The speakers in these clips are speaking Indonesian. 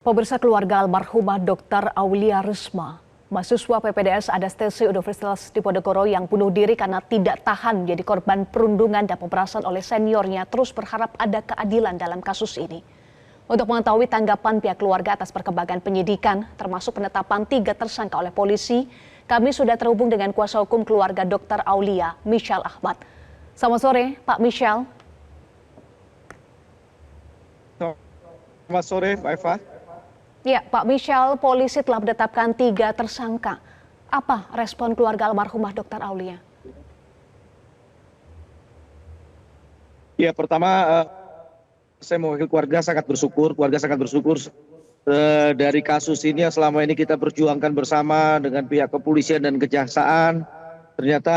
Pemirsa, keluarga almarhumah Dr. Aulia Risma, mahasiswa PPDS Anestesi Universitas Diponegoro yang bunuh diri karena tidak tahan menjadi korban perundungan dan pemerasan oleh seniornya, terus berharap ada keadilan dalam kasus ini. Untuk mengetahui tanggapan pihak keluarga atas perkembangan penyidikan, termasuk penetapan 3 tersangka oleh polisi, kami sudah terhubung dengan kuasa hukum keluarga Dr. Aulia, Michelle Ahmad. Selamat sore, Pak Michelle. Selamat sore, Pak Eva. Ya, Pak Michelle, polisi telah menetapkan 3 tersangka. Apa respon keluarga almarhumah Dr. Aulia? Ya, pertama saya mewakili keluarga sangat bersyukur. Dari kasus ini yang selama ini kita perjuangkan bersama dengan pihak kepolisian dan kejaksaan. Ternyata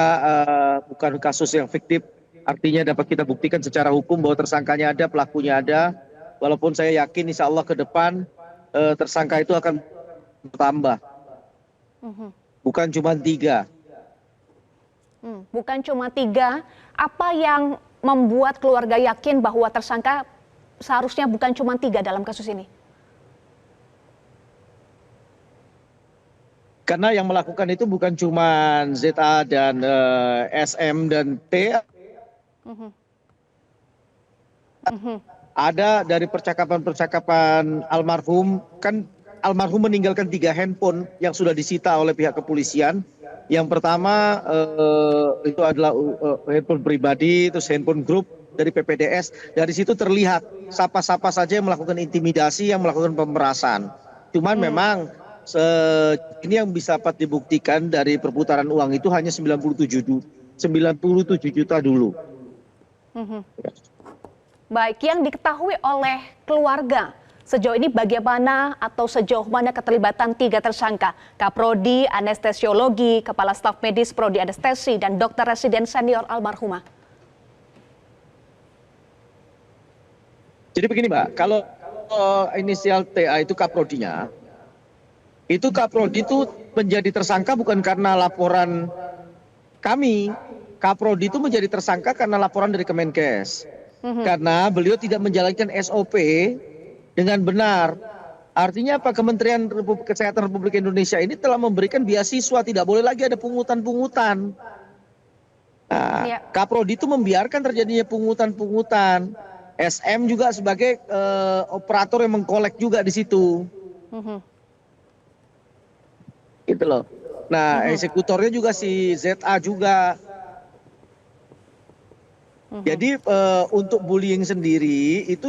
bukan kasus yang fiktif. Artinya dapat kita buktikan secara hukum bahwa tersangkanya ada, pelakunya ada. Walaupun saya yakin insya Allah ke depan tersangka itu akan bertambah. Bukan cuma 3. Bukan cuma 3. Apa yang membuat keluarga yakin bahwa tersangka seharusnya bukan cuma 3 dalam kasus ini? Karena yang melakukan itu bukan cuma ZA dan SM dan T. Ada dari percakapan almarhum, kan almarhum meninggalkan 3 handphone yang sudah disita oleh pihak kepolisian. Yang pertama itu adalah handphone pribadi, terus handphone grup dari PPDS. Dari situ terlihat siapa-siapa saja yang melakukan intimidasi, yang melakukan pemerasan. Cuman memang ini yang bisa dapat dibuktikan dari perputaran uang itu hanya 97 juta dulu. Baik, yang diketahui oleh keluarga sejauh ini bagaimana atau sejauh mana keterlibatan 3 tersangka? Kaprodi Anestesiologi, Kepala Staf Medis Prodi Anestesi, dan Dokter Residen Senior almarhumah. Jadi begini Mbak, kalau inisial TA itu Kaprodinya, itu Kaprodi itu menjadi tersangka bukan karena laporan kami. Kaprodi itu menjadi tersangka karena laporan dari Kemenkes. Karena beliau tidak menjalankan SOP dengan benar. Artinya apa? Kementerian Kesehatan Republik Indonesia ini telah memberikan beasiswa, tidak boleh lagi ada pungutan-pungutan. Nah, Kaprodi itu membiarkan terjadinya pungutan-pungutan. SM juga sebagai operator yang mengkolek juga di situ. Gitu loh. Nah, eksekutornya juga si ZA juga. Jadi untuk bullying sendiri itu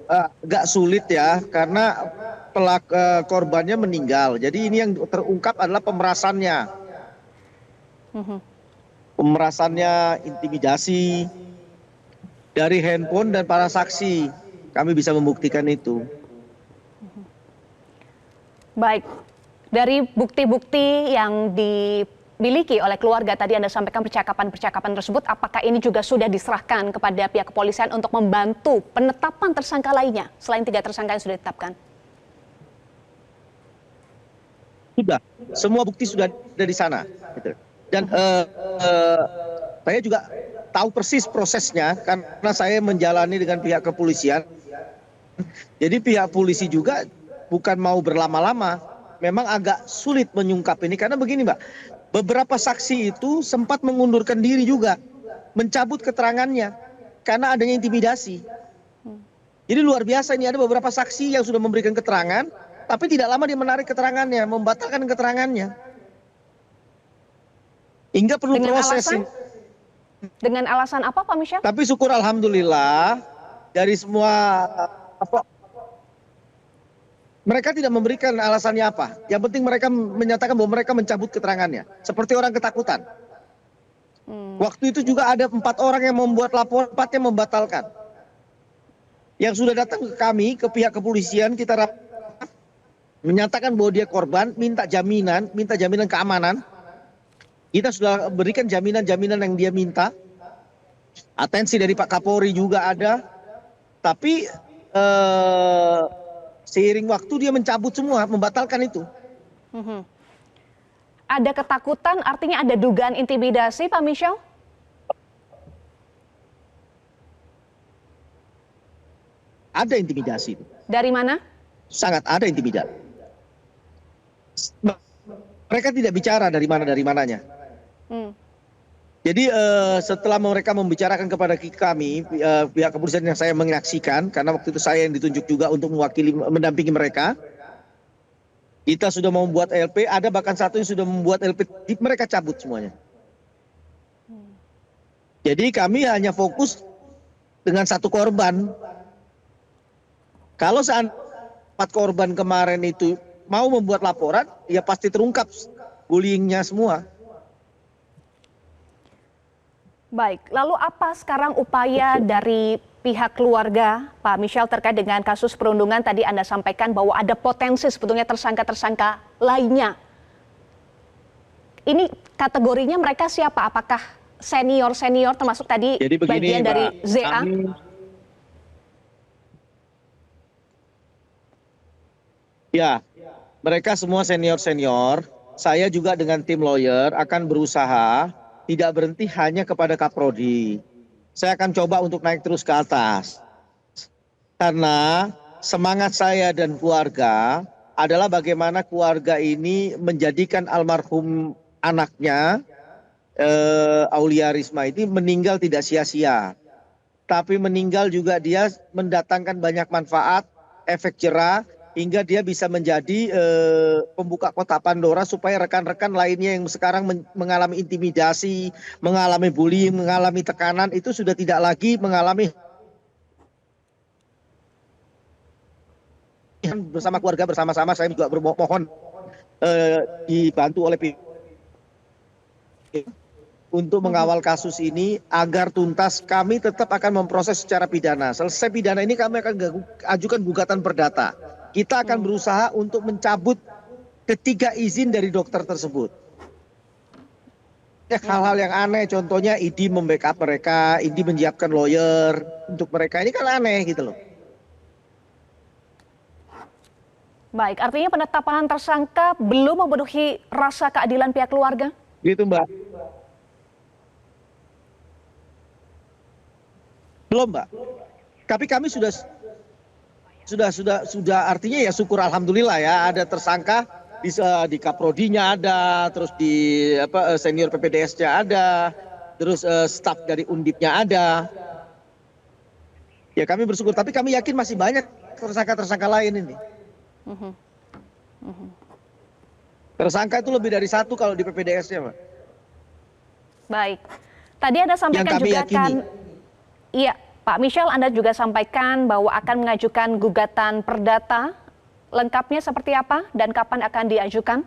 agak sulit ya, karena korbannya meninggal. Jadi ini yang terungkap adalah pemerasannya. Pemerasannya, intimidasi dari handphone dan para saksi. Kami bisa membuktikan itu. Baik, dari bukti-bukti yang dimiliki oleh keluarga, tadi Anda sampaikan percakapan-percakapan tersebut, apakah ini juga sudah diserahkan kepada pihak kepolisian untuk membantu penetapan tersangka lainnya selain 3 tersangka yang sudah ditetapkan? Sudah, semua bukti sudah ada di sana. Dan saya juga tahu persis prosesnya karena saya menjalani dengan pihak kepolisian. Jadi pihak polisi juga bukan mau berlama-lama, memang agak sulit mengungkap ini karena begini Mbak. Beberapa saksi itu sempat mengundurkan diri juga, mencabut keterangannya karena adanya intimidasi. Jadi luar biasa, ini ada beberapa saksi yang sudah memberikan keterangan, tapi tidak lama dia menarik keterangannya, membatalkan keterangannya. Hingga perlu proses. Dengan alasan apa, Pak Michelle? Tapi syukur alhamdulillah dari semua mereka tidak memberikan alasannya apa. Yang penting mereka menyatakan bahwa mereka mencabut keterangannya. Seperti orang ketakutan. Waktu itu juga ada 4 orang yang membuat laporan, 4 yang membatalkan. Yang sudah datang ke kami, ke pihak kepolisian, kita menyatakan bahwa dia korban, minta jaminan keamanan. Kita sudah berikan jaminan-jaminan yang dia minta. Atensi dari Pak Kapolri juga ada. Tapi seiring waktu dia mencabut semua, membatalkan itu. Ada ketakutan, artinya ada dugaan intimidasi, Pak Michelle? Ada intimidasi. Dari mana? sangat ada intimidasi. Mereka tidak bicara dari mananya. Jadi setelah mereka membicarakan kepada kami, pihak kepolisian yang saya menyaksikan, karena waktu itu saya yang ditunjuk juga untuk mewakili mendampingi mereka, kita sudah membuat LP, ada bahkan satu yang sudah membuat LP, mereka cabut semuanya. Jadi kami hanya fokus dengan satu korban. Kalau saat 4 korban kemarin itu mau membuat laporan, ya pasti terungkap bullyingnya semua. Baik, lalu apa sekarang upaya dari pihak keluarga, Pak Michel, terkait dengan kasus perundungan? Tadi Anda sampaikan bahwa ada potensi sebetulnya tersangka-tersangka lainnya. Ini kategorinya mereka siapa? Apakah senior-senior termasuk tadi bagian dari ZA? Ya, mereka semua senior-senior. Saya juga dengan tim lawyer akan berusaha tidak berhenti hanya kepada Kaprodi. Saya akan coba untuk naik terus ke atas. Karena semangat saya dan keluarga adalah bagaimana keluarga ini menjadikan almarhum anaknya, Aulia Risma ini meninggal tidak sia-sia. Tapi meninggal juga dia mendatangkan banyak manfaat, efek jerah, hingga dia bisa menjadi pembuka kotak Pandora supaya rekan-rekan lainnya yang sekarang mengalami intimidasi, mengalami bullying, mengalami tekanan itu sudah tidak lagi mengalami. Bersama keluarga, bersama-sama saya juga bermohon dibantu oleh untuk mengawal kasus ini agar tuntas. Kami tetap akan memproses secara pidana. Selesai pidana ini kami akan ajukan gugatan perdata. Kita akan berusaha untuk mencabut ketiga izin dari dokter tersebut. Hal-hal yang aneh, contohnya ID membackup mereka, ID menyiapkan lawyer untuk mereka, ini kan aneh gitu loh. Baik, artinya penetapan tersangka belum memenuhi rasa keadilan pihak keluarga? Gitu Mbak. Belum Mbak. Tapi kami sudah artinya ya syukur alhamdulillah ya, ada tersangka di Kaprodinya ada, terus di senior PPDS-nya ada, terus staf dari Undipnya ada. Ya kami bersyukur, tapi kami yakin masih banyak tersangka-tersangka lain ini. Tersangka itu lebih dari satu kalau di PPDS-nya, Mbak. Baik. Tadi Anda sampaikan juga kan, iya, Pak Michel, Anda juga sampaikan bahwa akan mengajukan gugatan perdata. Lengkapnya seperti apa dan kapan akan diajukan?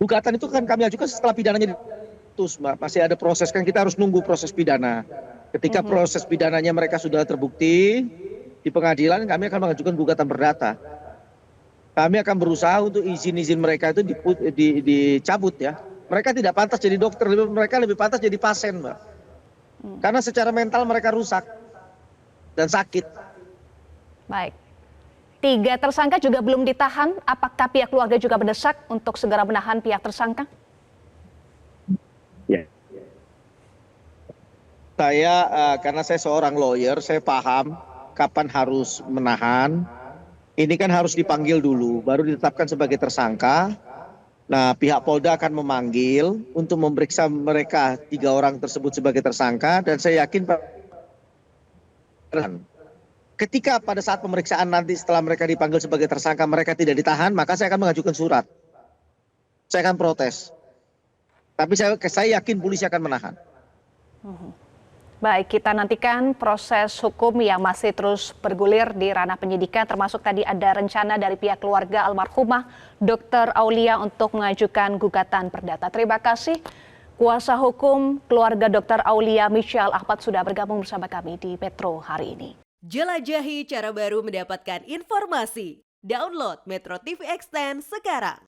Gugatan itu kan kami ajukan setelah pidananya diputus, Mbak. Masih ada proses, kan kita harus nunggu proses pidana. Ketika proses pidananya mereka sudah terbukti di pengadilan, kami akan mengajukan gugatan perdata. Kami akan berusaha untuk izin-izin mereka itu dicabut ya. Mereka tidak pantas jadi dokter, mereka lebih pantas jadi pasien, Mbak. Karena secara mental mereka rusak dan sakit. Baik. 3 tersangka juga belum ditahan. Apakah pihak keluarga juga mendesak untuk segera menahan pihak tersangka? Ya. Saya, karena saya seorang lawyer, saya paham kapan harus menahan. Ini kan harus dipanggil dulu, baru ditetapkan sebagai tersangka. Nah, pihak Polda akan memanggil untuk memeriksa mereka 3 orang tersebut sebagai tersangka, dan saya yakin ketika pada saat pemeriksaan nanti setelah mereka dipanggil sebagai tersangka mereka tidak ditahan, maka saya akan mengajukan surat. Saya akan protes. Tapi saya yakin polisi akan menahan. Baik, kita nantikan proses hukum yang masih terus bergulir di ranah penyidikan, termasuk tadi ada rencana dari pihak keluarga almarhumah Dr. Aulia untuk mengajukan gugatan perdata. Terima kasih kuasa hukum keluarga Dr. Aulia, Michel Ahmad, sudah bergabung bersama kami di Metro hari ini. Jelajahi cara baru mendapatkan informasi. Download Metro TV Extend sekarang.